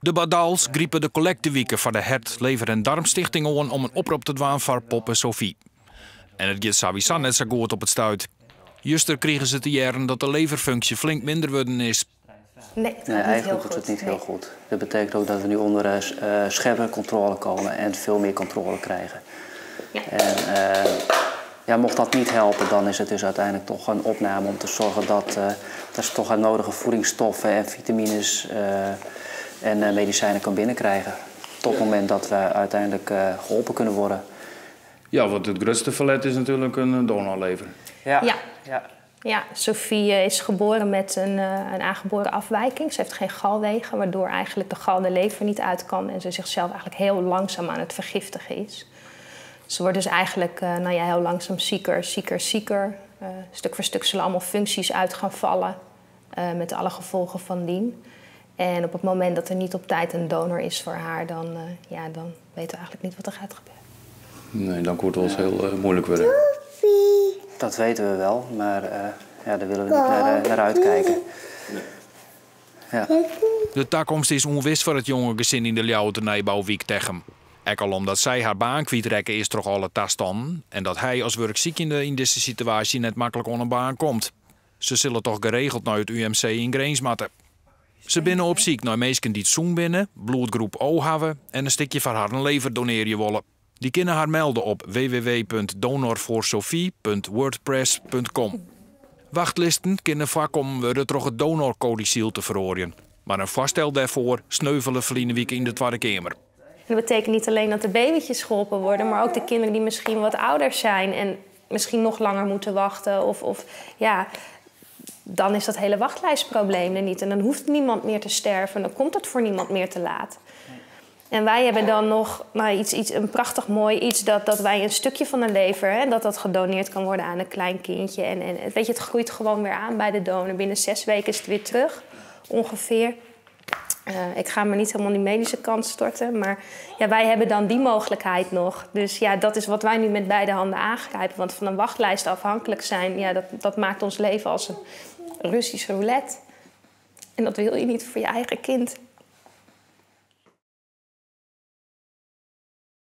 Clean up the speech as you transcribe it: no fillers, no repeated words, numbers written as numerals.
De Badals griepen de collecteweken van de Hert, Lever- en Darmstichting aan om een oproep te doen voor poppe Sophie. En het gaat sowieso net zo goed op het stuit. Juster kregen ze te jaren dat de leverfunctie flink minder worden is. Nee, eigenlijk doet het niet heel goed. Dat betekent ook dat we nu onder scherpe controle komen en veel meer controle krijgen. Ja. En mocht dat niet helpen, dan is het dus uiteindelijk toch een opname om te zorgen dat ze toch aan nodige voedingsstoffen en vitamines en medicijnen kan binnenkrijgen. Tot het moment dat we uiteindelijk geholpen kunnen worden. Ja, want het grootste verlet is natuurlijk een donorlever. Ja, Sophie is geboren met een aangeboren afwijking. Ze heeft geen galwegen, waardoor eigenlijk de gal de lever niet uit kan en ze zichzelf eigenlijk heel langzaam aan het vergiftigen is. Ze wordt dus eigenlijk heel langzaam zieker. Stuk voor stuk zullen allemaal functies uit gaan vallen met alle gevolgen van dien. En op het moment dat er niet op tijd een donor is voor haar, dan weten we eigenlijk niet wat er gaat gebeuren. Nee, dan wordt het ons heel moeilijk worden. Dat weten we wel, maar daar willen we niet naar uitkijken. Ja. De toekomst is onwis voor het jonge gezin in de Ljouwerternijbouwwijk tegen. Ook al omdat zij haar baan kwijtrekken is toch alle tastan. En dat hij als werkziekende in deze situatie net makkelijk onder een baan komt. Ze zullen toch geregeld naar het UMC in Greensmatten. Ze binnen op ziek naar meesken die het zoen binnen, bloedgroep O hebben en een stukje van haar lever doneren willen. Die kunnen haar melden op www.donorvoorsophie.wordpress.com. Wachtlisten kunnen vaak worden door het donorcodiciel te verhoren. Maar een voorstel daarvoor sneuvelen verleden week in de Tweede Kamer. Dat betekent niet alleen dat de babytjes geholpen worden, maar ook de kinderen die misschien wat ouder zijn en misschien nog langer moeten wachten. Dan is dat hele wachtlijstprobleem er niet. En dan hoeft niemand meer te sterven, dan komt het voor niemand meer te laat. En wij hebben dan nog een prachtig mooi iets dat wij een stukje van de lever, dat gedoneerd kan worden aan een klein kindje. En het groeit gewoon weer aan bij de donor. Binnen 6 weken is het weer terug, ongeveer. Ik ga me niet helemaal in die medische kant storten, maar wij hebben dan die mogelijkheid nog. Dus dat is wat wij nu met beide handen aangrijpen. Want van een wachtlijst afhankelijk zijn, dat maakt ons leven als een Russische roulette. En dat wil je niet voor je eigen kind.